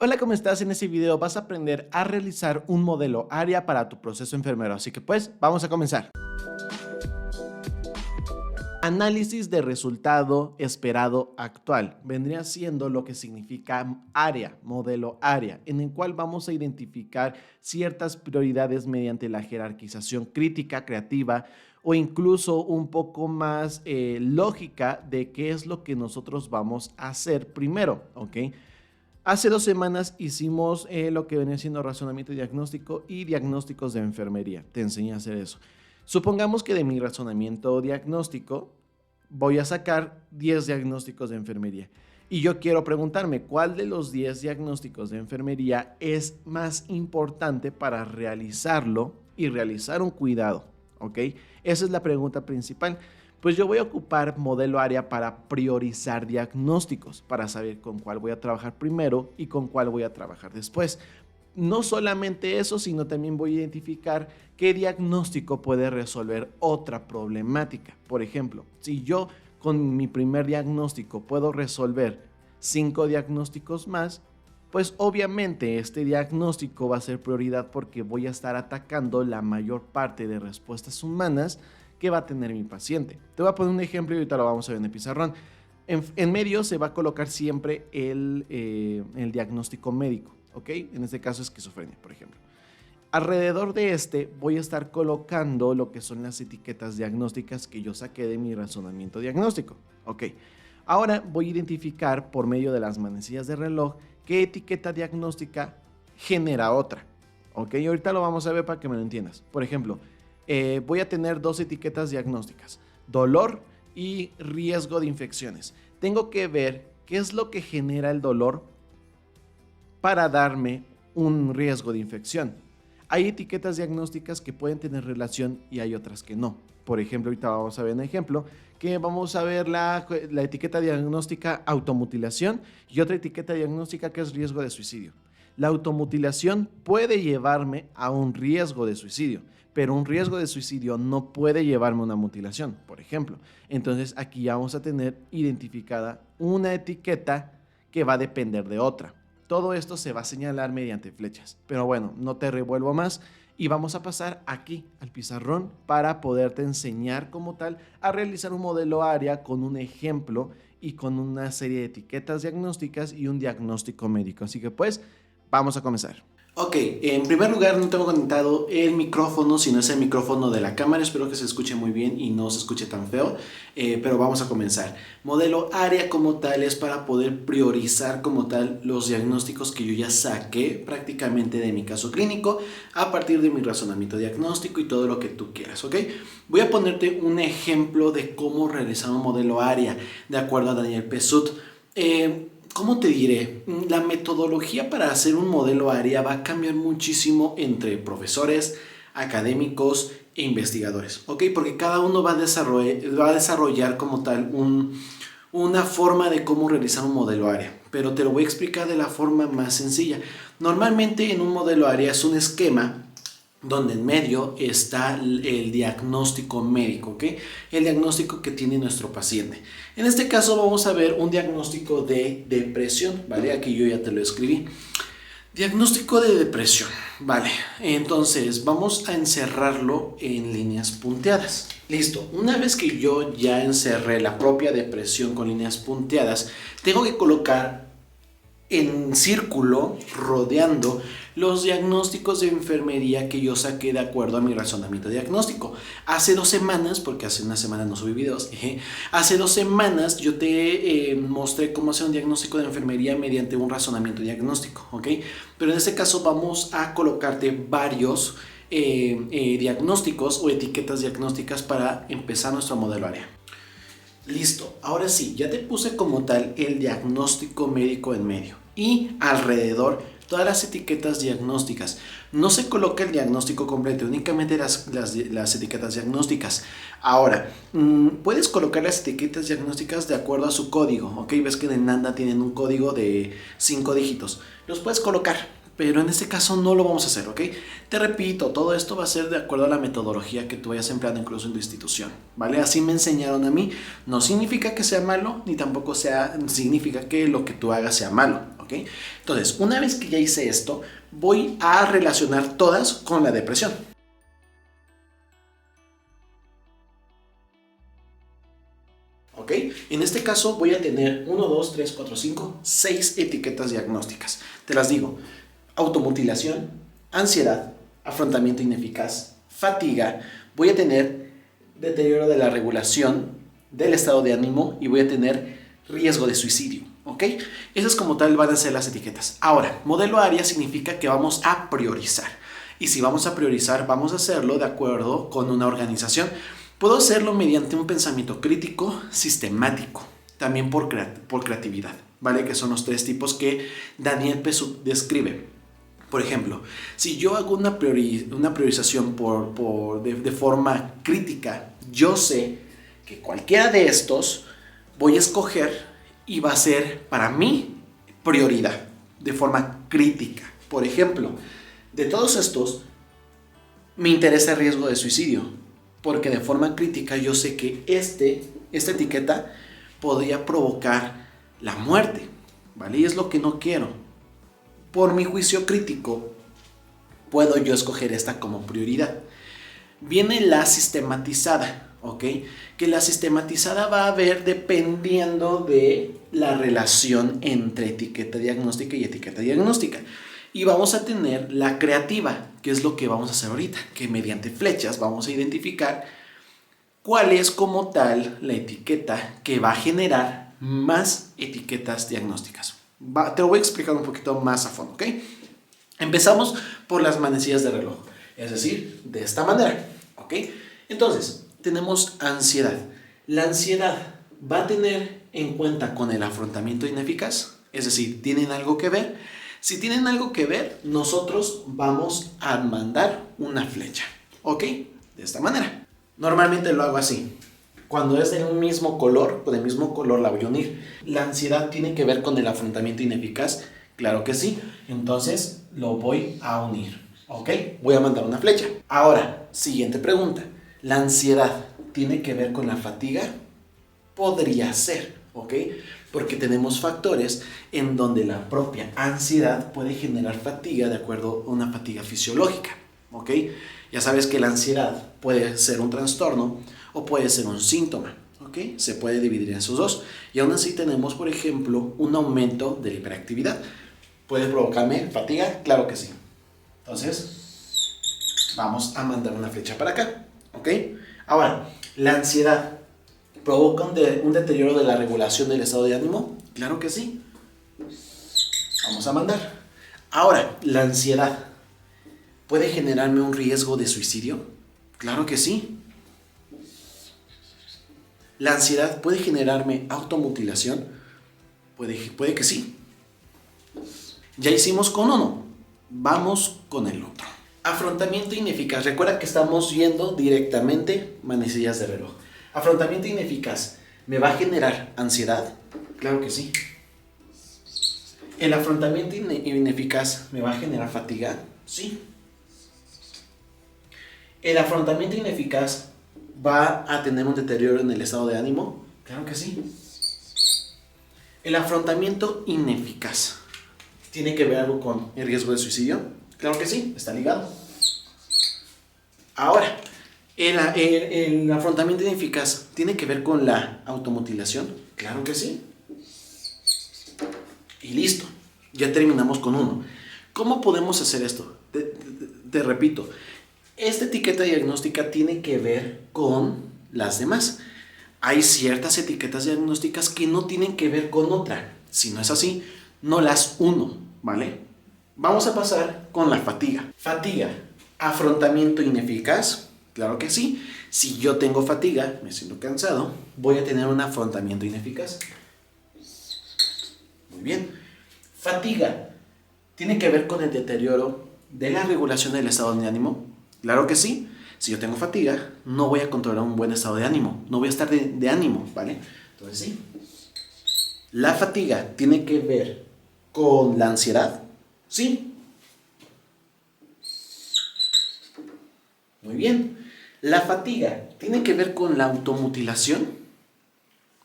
Hola, ¿cómo estás? En este video vas a aprender a realizar un modelo área para tu proceso enfermero, así que pues vamos a comenzar. Análisis de resultado esperado actual. Vendría siendo lo que significa área, modelo área, en el cual vamos a identificar ciertas prioridades mediante la jerarquización crítica, creativa o incluso un poco más lógica de qué es lo que nosotros vamos a hacer primero, ¿ok? Hace 2 semanas hicimos lo que venía siendo razonamiento diagnóstico y diagnósticos de enfermería. Te enseñé a hacer eso. Supongamos que de mi razonamiento diagnóstico voy a sacar 10 diagnósticos de enfermería. Y yo quiero preguntarme cuál de los 10 diagnósticos de enfermería es más importante para realizarlo y realizar un cuidado, ¿ok? Esa es la pregunta principal. Pues yo voy a ocupar modelo área para priorizar diagnósticos, para saber con cuál voy a trabajar primero y con cuál voy a trabajar después. No solamente eso, sino también voy a identificar qué diagnóstico puede resolver otra problemática. Por ejemplo, si yo con mi primer diagnóstico puedo resolver 5 diagnósticos más, pues obviamente este diagnóstico va a ser prioridad porque voy a estar atacando la mayor parte de respuestas humanas que va a tener mi paciente. Te voy a poner un ejemplo y ahorita lo vamos a ver en el pizarrón. En medio se va a colocar siempre el diagnóstico médico, ¿ok? En este caso esquizofrenia, por ejemplo. Alrededor de este voy a estar colocando lo que son las etiquetas diagnósticas que yo saqué de mi razonamiento diagnóstico, ¿ok? Ahora voy a identificar por medio de las manecillas de reloj qué etiqueta diagnóstica genera otra, ¿ok? Y ahorita lo vamos a ver para que me lo entiendas. Por ejemplo, voy a tener 2 etiquetas diagnósticas, dolor y riesgo de infecciones. Tengo que ver qué es lo que genera el dolor para darme un riesgo de infección. Hay etiquetas diagnósticas que pueden tener relación y hay otras que no. Por ejemplo, ahorita vamos a ver un ejemplo, que vamos a ver la etiqueta diagnóstica automutilación y otra etiqueta diagnóstica que es riesgo de suicidio. La automutilación puede llevarme a un riesgo de suicidio, pero un riesgo de suicidio no puede llevarme a una mutilación, por ejemplo. Entonces aquí ya vamos a tener identificada una etiqueta que va a depender de otra. Todo esto se va a señalar mediante flechas, pero bueno, no te revuelvo más y vamos a pasar aquí al pizarrón para poderte enseñar como tal a realizar un modelo área con un ejemplo y con una serie de etiquetas diagnósticas y un diagnóstico médico. Así que pues, vamos a comenzar. Ok, en primer lugar no tengo conectado el micrófono, sino es el micrófono de la cámara. Espero que se escuche muy bien y no se escuche tan feo, pero vamos a comenzar. Modelo área como tal es para poder priorizar como tal los diagnósticos que yo ya saqué prácticamente de mi caso clínico a partir de mi razonamiento diagnóstico y todo lo que tú quieras, ¿ok? Voy a ponerte un ejemplo de cómo realizar un modelo área de acuerdo a Daniel Pesut. ¿Cómo te diré? La metodología para hacer un modelo área va a cambiar muchísimo entre profesores, académicos e investigadores, ¿ok? Porque cada uno va a desarrollar como tal una forma de cómo realizar un modelo área, pero te lo voy a explicar de la forma más sencilla. Normalmente en un modelo área es un esquema donde en medio está el diagnóstico médico, ¿ok? El diagnóstico que tiene nuestro paciente. En este caso vamos a ver un diagnóstico de depresión, ¿vale? Aquí yo ya te lo escribí. Diagnóstico de depresión, ¿vale? Entonces vamos a encerrarlo en líneas punteadas. Listo, una vez que yo ya encerré la propia depresión con líneas punteadas, tengo que colocar en círculo, rodeando los diagnósticos de enfermería que yo saqué de acuerdo a mi razonamiento diagnóstico. Hace 2 semanas, porque hace una semana no subí videos, hace 2 semanas yo te mostré cómo hacer un diagnóstico de enfermería mediante un razonamiento diagnóstico, ¿ok? Pero en este caso vamos a colocarte varios diagnósticos o etiquetas diagnósticas para empezar nuestro modelo área. Listo, ahora sí, ya te puse como tal el diagnóstico médico en medio y alrededor todas las etiquetas diagnósticas. No se coloca el diagnóstico completo, únicamente las etiquetas diagnósticas. Ahora, puedes colocar las etiquetas diagnósticas de acuerdo a su código, ¿ok? Ves que en Nanda tienen un código de 5 dígitos. Los puedes colocar, pero en este caso no lo vamos a hacer, ¿ok? Te repito, todo esto va a ser de acuerdo a la metodología que tú vayas empleando incluso en tu institución, ¿vale? Así me enseñaron a mí. No significa que sea malo, ni tampoco significa que lo que tú hagas sea malo, ¿ok? ¿ok? Entonces, una vez que ya hice esto, voy a relacionar todas con la depresión. ¿Ok? En este caso voy a tener 1, 2, 3, 4, 5, 6 etiquetas diagnósticas. Te las digo: automutilación, ansiedad, afrontamiento ineficaz, fatiga, voy a tener deterioro de la regulación del estado de ánimo y voy a tener riesgo de suicidio. ¿Ok? Esas como tal van a ser las etiquetas. Ahora, modelo área significa que vamos a priorizar. Y si vamos a priorizar, vamos a hacerlo de acuerdo con una organización. Puedo hacerlo mediante un pensamiento crítico, sistemático, también por creatividad, ¿vale? Que son los 3 tipos que Daniel Pessud describe. Por ejemplo, si yo hago una priorización de forma crítica, yo sé que cualquiera de estos voy a escoger y va a ser para mí prioridad, de forma crítica. Por ejemplo, de todos estos, me interesa el riesgo de suicidio, porque de forma crítica yo sé que esta etiqueta podría provocar la muerte, ¿vale? Y es lo que no quiero. Por mi juicio crítico, puedo yo escoger esta como prioridad. Viene la sistematizada, ¿ok? Que la sistematizada va a ver dependiendo de la relación entre etiqueta diagnóstica y etiqueta diagnóstica. Y vamos a tener la creativa, que es lo que vamos a hacer ahorita, que mediante flechas vamos a identificar cuál es como tal la etiqueta que va a generar más etiquetas diagnósticas. Te lo voy a explicar un poquito más a fondo, ¿ok? Empezamos por las manecillas de reloj, es decir, de esta manera, ¿ok? Entonces, tenemos ansiedad. La ansiedad va a tener en cuenta con el afrontamiento ineficaz, es decir, ¿tienen algo que ver? Si tienen algo que ver, nosotros vamos a mandar una flecha, ¿ok? De esta manera. Normalmente lo hago así. Cuando es del mismo color, con el mismo color la voy a unir. ¿La ansiedad tiene que ver con el afrontamiento ineficaz? Claro que sí. Entonces lo voy a unir, ¿ok? Voy a mandar una flecha. Ahora, siguiente pregunta. ¿La ansiedad tiene que ver con la fatiga? Podría ser, ¿ok? Porque tenemos factores en donde la propia ansiedad puede generar fatiga de acuerdo a una fatiga fisiológica, ¿ok? Ya sabes que la ansiedad puede ser un trastorno o puede ser un síntoma, ¿ok? Se puede dividir en esos dos. Y aún así tenemos, por ejemplo, un aumento de la hiperactividad. ¿Puede provocarme fatiga? Claro que sí. Entonces, vamos a mandar una flecha para acá, ¿ok? Ahora, la ansiedad ¿provoca un deterioro de la regulación del estado de ánimo? Claro que sí. Vamos a mandar. Ahora, la ansiedad ¿puede generarme un riesgo de suicidio? Claro que sí. ¿La ansiedad puede generarme automutilación? Puede que sí. Ya hicimos con uno. Vamos con el otro. Afrontamiento ineficaz. Recuerda que estamos viendo directamente manecillas de reloj. Afrontamiento ineficaz. ¿Me va a generar ansiedad? Claro que sí. ¿El afrontamiento ineficaz me va a generar fatiga? Sí. ¿El afrontamiento ineficaz va a tener un deterioro en el estado de ánimo? Claro que sí. ¿El afrontamiento ineficaz tiene que ver algo con el riesgo de suicidio? Claro que sí, está ligado. Ahora, ¿el afrontamiento ineficaz tiene que ver con la automutilación? Claro que sí. Y listo, ya terminamos con uno. ¿Cómo podemos hacer esto? Te repito, esta etiqueta diagnóstica tiene que ver con las demás. Hay ciertas etiquetas diagnósticas que no tienen que ver con otra. Si no es así, no las uno, ¿vale? Vamos a pasar con la fatiga. Fatiga, afrontamiento ineficaz, claro que sí. Si yo tengo fatiga, me siento cansado, voy a tener un afrontamiento ineficaz. Muy bien. Fatiga, ¿tiene que ver con el deterioro de la regulación del estado de ánimo? Claro que sí. Si yo tengo fatiga, no voy a controlar un buen estado de ánimo. No voy a estar de ánimo, ¿vale? Entonces sí. ¿La fatiga tiene que ver con la ansiedad? Sí. Muy bien. ¿La fatiga tiene que ver con la automutilación?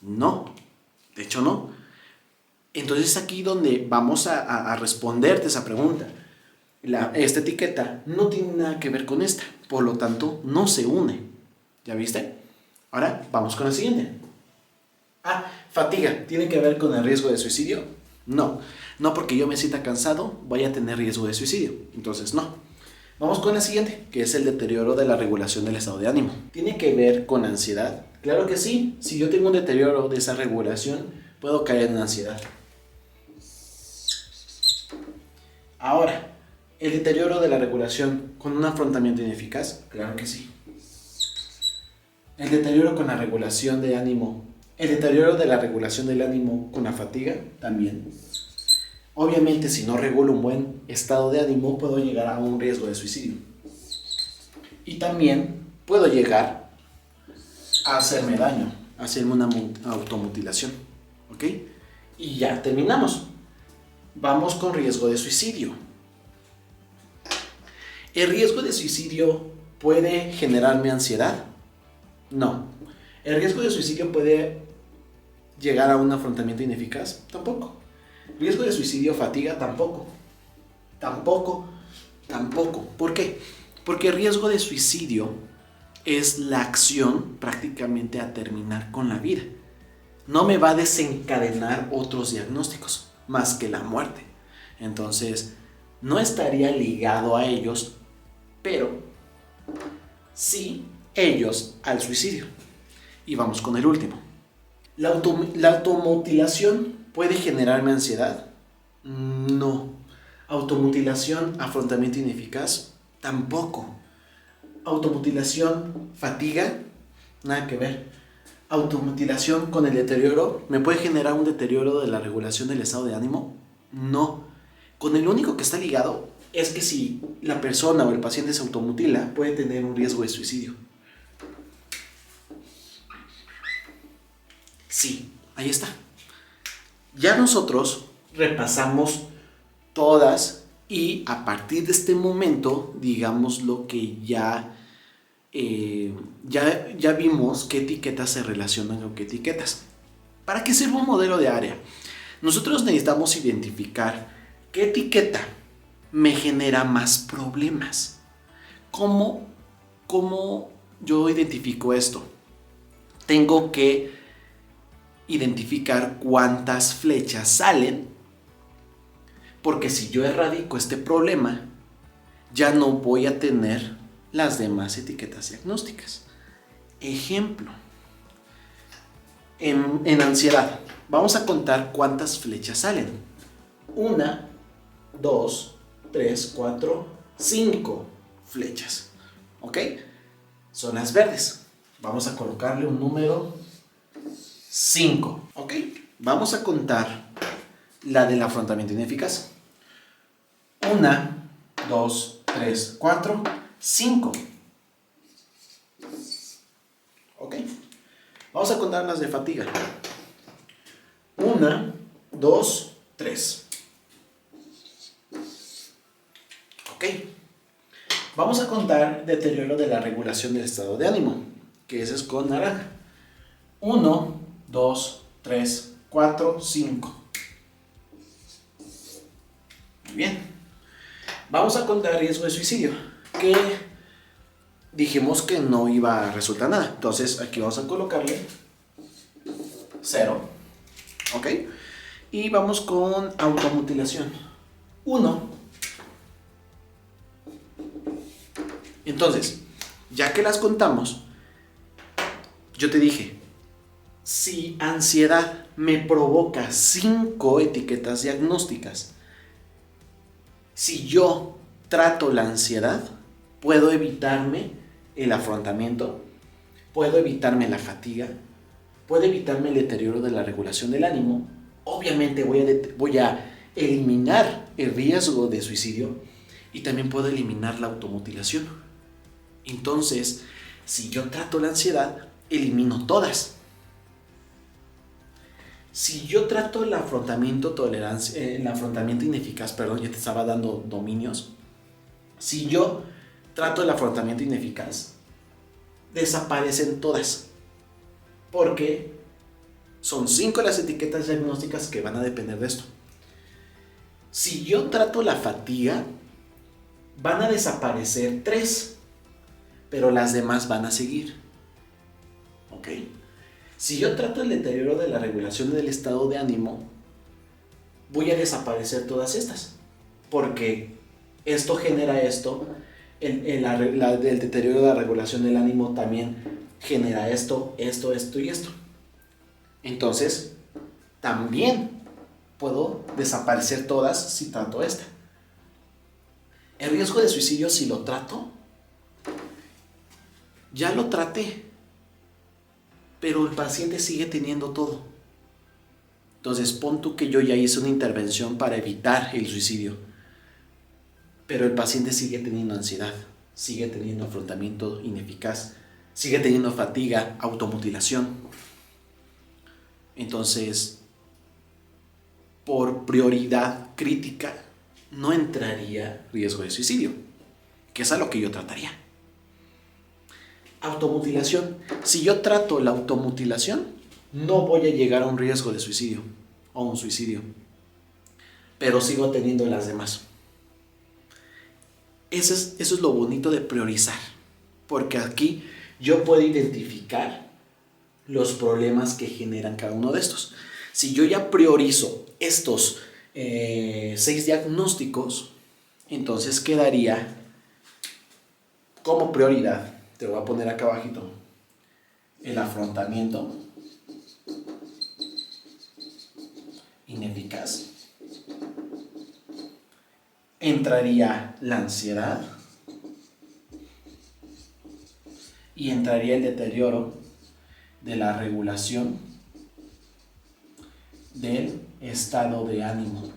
No. De hecho, no. Entonces es aquí donde vamos a responderte esa pregunta. Esta etiqueta no tiene nada que ver con esta, por lo tanto no se une. ¿Ya viste? Ahora vamos con la siguiente. Fatiga. ¿Tiene que ver con el riesgo de suicidio? No. No porque yo me sienta cansado voy a tener riesgo de suicidio. Entonces no. Vamos con la siguiente, que es el deterioro de la regulación del estado de ánimo. ¿Tiene que ver con ansiedad? Claro que sí. Si yo tengo un deterioro de esa regulación, puedo caer en ansiedad. Ahora, ¿el deterioro de la regulación con un afrontamiento ineficaz? Claro que sí. ¿El deterioro con la regulación de ánimo? ¿El deterioro de la regulación del ánimo con la fatiga? También. Obviamente, si no regulo un buen estado de ánimo, puedo llegar a un riesgo de suicidio. Y también puedo llegar a hacerme daño, a hacerme una automutilación. ¿Ok? Y ya terminamos. Vamos con riesgo de suicidio. ¿El riesgo de suicidio puede generarme ansiedad? No. ¿El riesgo de suicidio puede llegar a un afrontamiento ineficaz? Tampoco. ¿Riesgo de suicidio, fatiga? Tampoco. Tampoco. ¿Por qué? Porque el riesgo de suicidio es la acción prácticamente a terminar con la vida. No me va a desencadenar otros diagnósticos más que la muerte. Entonces, no estaría ligado a ellos, pero sí ellos al suicidio. Y vamos con el último. ¿La automutilación puede generarme ansiedad? No. ¿Automutilación, afrontamiento ineficaz? Tampoco. ¿Automutilación, fatiga? Nada que ver. ¿Automutilación con el deterioro? ¿Me puede generar un deterioro de la regulación del estado de ánimo? No. Con el único que está ligado es que si la persona o el paciente se automutila, puede tener un riesgo de suicidio. Sí, ahí está. Ya nosotros repasamos todas y a partir de este momento, digamos lo que ya vimos qué etiquetas se relacionan con qué etiquetas. ¿Para qué sirve un modelo de área? Nosotros necesitamos identificar qué etiqueta me genera más problemas. ¿Cómo yo identifico esto? Tengo que identificar cuántas flechas salen, porque si yo erradico este problema, ya no voy a tener las demás etiquetas diagnósticas. Ejemplo, en ansiedad, vamos a contar cuántas flechas salen. 1, 2, 3, 4, 5 flechas. ¿Ok? Son las verdes. Vamos a colocarle un número 5. ¿Ok? Vamos a contar la del afrontamiento ineficaz. 1, 2, 3, 4, 5. ¿Ok? Vamos a contar las de fatiga. 1, 2, 3. ¿Ok? Vamos a contar deterioro de la regulación del estado de ánimo, que ese es con naranja. 1, 2, 3, 4, 5. Muy bien. Vamos a contar riesgo de suicidio, que dijimos que no iba a resultar nada. Entonces aquí vamos a colocarle 0. ¿Ok? Y vamos con automutilación. 1. Entonces, ya que las contamos, yo te dije, si ansiedad me provoca 5 etiquetas diagnósticas, si yo trato la ansiedad, puedo evitarme el afrontamiento, puedo evitarme la fatiga, puedo evitarme el deterioro de la regulación del ánimo. Obviamente voy a eliminar el riesgo de suicidio y también puedo eliminar la automutilación. Entonces, si yo trato la ansiedad, elimino todas. Si yo trato el afrontamiento ineficaz, ya te estaba dando dominios. Si yo trato el afrontamiento ineficaz, desaparecen todas. Porque Son 5 las etiquetas diagnósticas que van a depender de esto. Si yo trato la fatiga, van a desaparecer 3, pero las demás van a seguir. ¿Ok? Si yo trato el deterioro de la regulación del estado de ánimo, voy a desaparecer todas estas, porque esto genera esto, el deterioro de la regulación del ánimo también genera esto y esto. Entonces, también puedo desaparecer todas si trato esta. El riesgo de suicidio, si lo trato, ya lo traté, pero el paciente sigue teniendo todo. Entonces, pon tú que yo ya hice una intervención para evitar el suicidio, pero el paciente sigue teniendo ansiedad, sigue teniendo afrontamiento ineficaz, sigue teniendo fatiga, automutilación. Entonces, por prioridad crítica, no entraría riesgo de suicidio, que es a lo que yo trataría. Automutilación. Si yo trato la automutilación, no voy a llegar a un riesgo de suicidio o un suicidio, pero sigo teniendo las demás. Eso es lo bonito de priorizar, porque aquí yo puedo identificar los problemas que generan cada uno de estos. Si yo ya priorizo estos 6 diagnósticos, entonces quedaría como prioridad, te lo voy a poner acá abajito, el afrontamiento ineficaz. Entraría la ansiedad y entraría el deterioro de la regulación del estado de ánimo.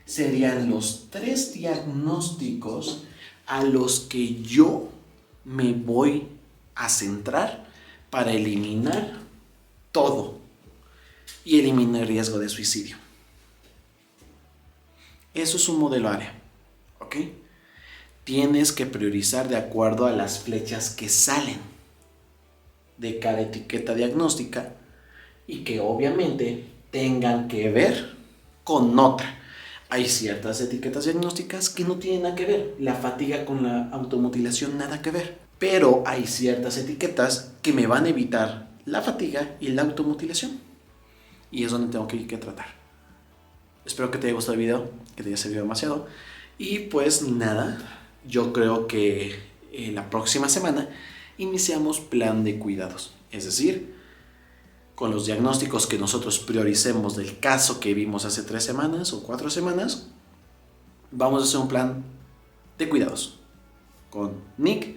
Serían los 3 diagnósticos a los que yo me voy a centrar para eliminar todo y eliminar el riesgo de suicidio. Eso es un modelo área, ¿ok? Tienes que priorizar de acuerdo a las flechas que salen de cada etiqueta diagnóstica y que obviamente tengan que ver con otra. Hay ciertas etiquetas diagnósticas que no tienen nada que ver. La fatiga con la automutilación, nada que ver. Pero hay ciertas etiquetas que me van a evitar la fatiga y la automutilación. Y es donde tengo que tratar. Espero que te haya gustado el video, que te haya servido demasiado. Y pues nada, yo creo que la próxima semana iniciamos plan de cuidados. Es decir, con los diagnósticos que nosotros prioricemos del caso que vimos hace 3 semanas o 4 semanas, vamos a hacer un plan de cuidados con NIC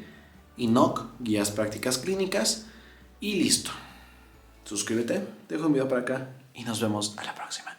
y NOC, guías prácticas clínicas, y listo. Suscríbete, dejo un video para acá y nos vemos a la próxima.